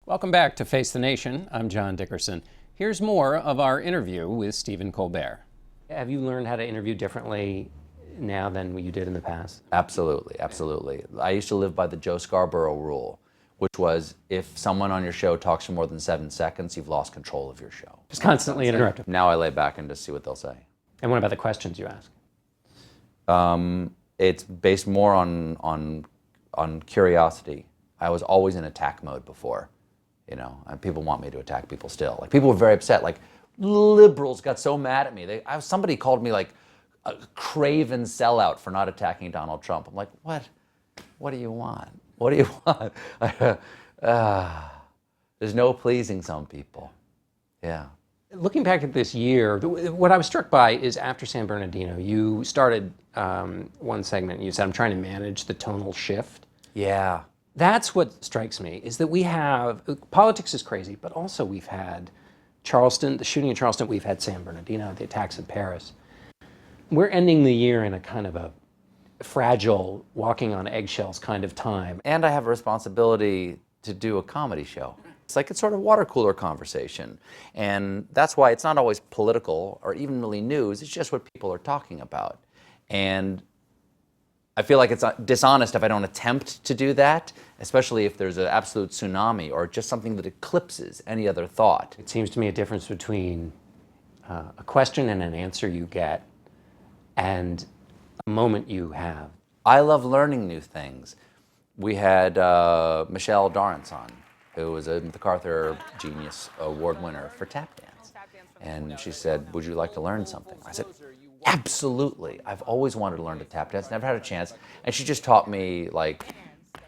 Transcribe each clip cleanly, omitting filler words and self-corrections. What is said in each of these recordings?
Welcome back to Face the Nation. I'm John Dickerson. Here's more of our interview with Stephen Colbert. Have you learned how to interview differently now than you did in the past? Absolutely, absolutely. I used to live by the Joe Scarborough rule, which was if someone on your show talks for more than 7 seconds, you've lost control of your show. Just constantly interrupting. Now I lay back and just see what they'll say. And what about the questions you ask? It's based more on curiosity. I was always in attack mode before, you know, and people want me to attack people still. Like, people were very upset. Like, liberals got so mad at me. Somebody called me like a craven sellout for not attacking Donald Trump. I'm like, what? What do you want? What do you want? There's no pleasing some people. Yeah. Looking back at this year, what I was struck by is after San Bernardino, you started one segment and you said, I'm trying to manage the tonal shift. Yeah. That's what strikes me, is that we have, politics is crazy, but also we've had Charleston, the shooting in Charleston, we've had San Bernardino, the attacks in Paris. We're ending the year in a kind of a fragile, walking on eggshells kind of time. And I have a responsibility to do a comedy show. It's sort of water cooler conversation. And that's why it's not always political or even really news, it's just what people are talking about. And I feel like it's dishonest if I don't attempt to do that, especially if there's an absolute tsunami or just something that eclipses any other thought. It seems to me a difference between a question and an answer you get and a moment you have. I love learning new things. We had Michelle Dorrance on, who was a MacArthur Genius Award winner for tap dance. And she said, would you like to learn something? I said, absolutely. I've always wanted to learn to tap dance, never had a chance. And she just taught me, like,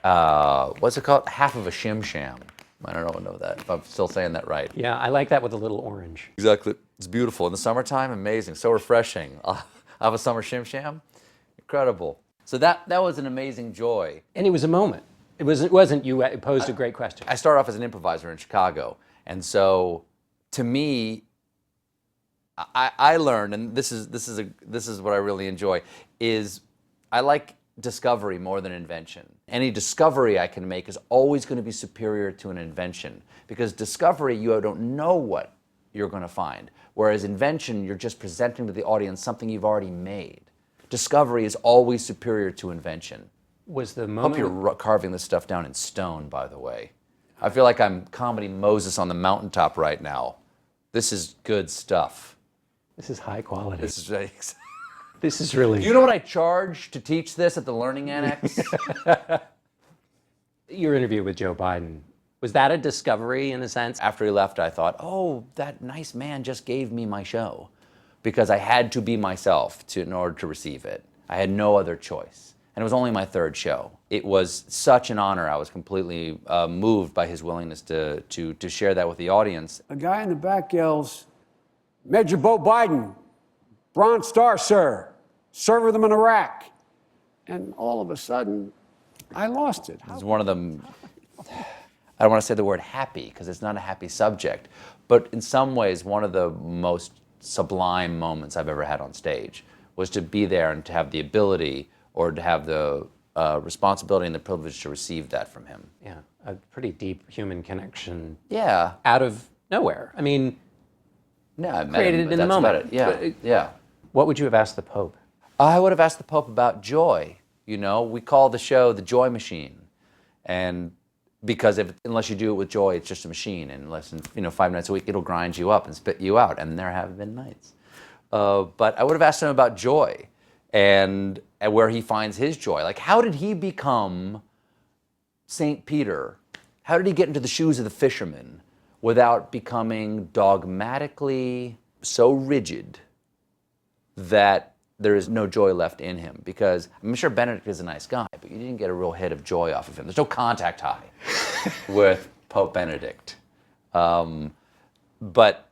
what's it called? Half of a shim sham. I don't know that, if I'm still saying that right. Yeah, I like that with a little orange. Exactly. It's beautiful. In the summertime, amazing. So refreshing. I have a summer shim sham. Incredible. So that was an amazing joy. And it was a moment. It wasn't you posed a great question. I started off as an improviser in Chicago. And so, to me, I learned, and this is what I really enjoy, is I like discovery more than invention. Any discovery I can make is always going to be superior to an invention, because discovery, you don't know what you're going to find, whereas invention, you're just presenting to the audience something you've already made. Discovery is always superior to invention. Was the I moment... hope you're carving this stuff down in stone, by the way. I feel like I'm comedy Moses on the mountaintop right now. This is good stuff. This is high quality. This is This is really... Do you know what I charge to teach this at the Learning Annex? Your interview with Joe Biden, was that a discovery in a sense? After he left, I thought, oh, that nice man just gave me my show, because I had to be myself in order to receive it. I had no other choice. And it was only my third show. It was such an honor. I was completely moved by his willingness to share that with the audience. A guy in the back yells, Major Bo Biden, Bronze Star, sir. Serve them in Iraq. And all of a sudden, I lost it. It was one of them, I don't want to say the word happy, because it's not a happy subject, but in some ways, one of the most sublime moments I've ever had on stage was to be there and to have the ability or to have the responsibility and the privilege to receive that from him. Yeah, a pretty deep human connection. Yeah. Out of nowhere. I mean, Yeah, I met created him, it in the that's moment. about it. Yeah, yeah. What would you have asked the Pope? I would have asked the Pope about joy. You know, we call the show the Joy Machine, and because unless you do it with joy, it's just a machine, and less than 5 nights a week, it'll grind you up and spit you out. And there have been nights. But I would have asked him about joy, and where he finds his joy. Like, how did he become St. Peter? How did he get into the shoes of the fisherman without becoming dogmatically so rigid that there is no joy left in him? Because I'm sure Benedict is a nice guy, but you didn't get a real hit of joy off of him. There's no contact high with Pope Benedict. But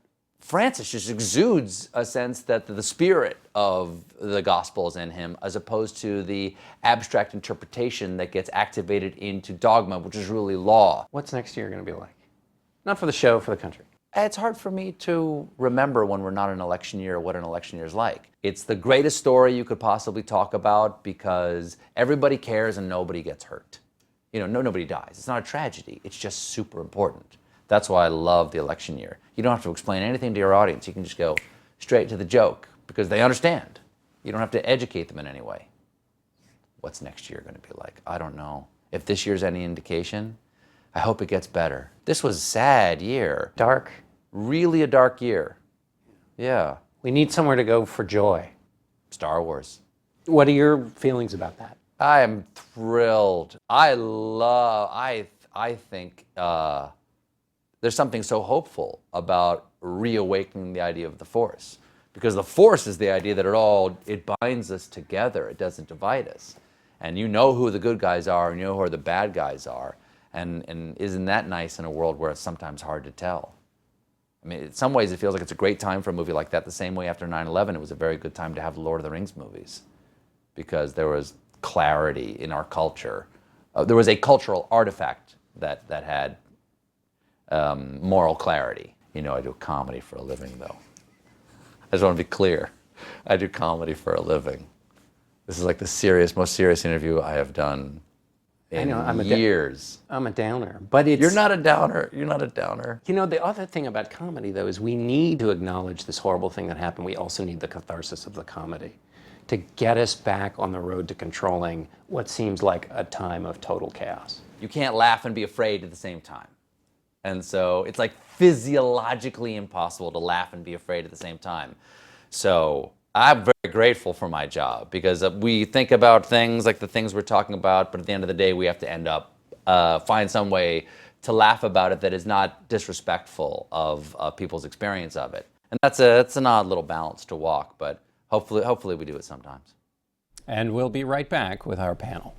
Francis just exudes a sense that the spirit of the gospel is in him, as opposed to the abstract interpretation that gets activated into dogma, which is really law. What's next year going to be like? Not for the show, for the country. It's hard for me to remember when we're not in an election year what an election year is like. It's the greatest story you could possibly talk about because everybody cares and nobody gets hurt. nobody dies. It's not a tragedy. It's just super important. That's why I love the election year. You don't have to explain anything to your audience. You can just go straight to the joke because they understand. You don't have to educate them in any way. What's next year going to be like? I don't know. If this year's any indication, I hope it gets better. This was a sad year. Dark. Really a dark year. Yeah. We need somewhere to go for joy. Star Wars. What are your feelings about that? I am thrilled. I think there's something so hopeful about reawakening the idea of the Force. Because the Force is the idea that it binds us together. It doesn't divide us. And you know who the good guys are and you know who the bad guys are. And isn't that nice in a world where it's sometimes hard to tell? I mean, in some ways it feels like it's a great time for a movie like that. The same way after 9/11, it was a very good time to have Lord of the Rings movies. Because there was clarity in our culture. There was a cultural artifact that had moral clarity. I do comedy for a living, though. I just want to be clear. I do comedy for a living. This is like the most serious interview I have done in years. I'm a downer, but it's... You're not a downer. You're not a downer. The other thing about comedy, though, is we need to acknowledge this horrible thing that happened. We also need the catharsis of the comedy to get us back on the road to controlling what seems like a time of total chaos. You can't laugh and be afraid at the same time. And so it's like physiologically impossible to laugh and be afraid at the same time. So I'm very grateful for my job because we think about things like the things we're talking about, but at the end of the day, we have to end up find some way to laugh about it that is not disrespectful of people's experience of it. And that's an odd little balance to walk, but hopefully we do it sometimes. And we'll be right back with our panel.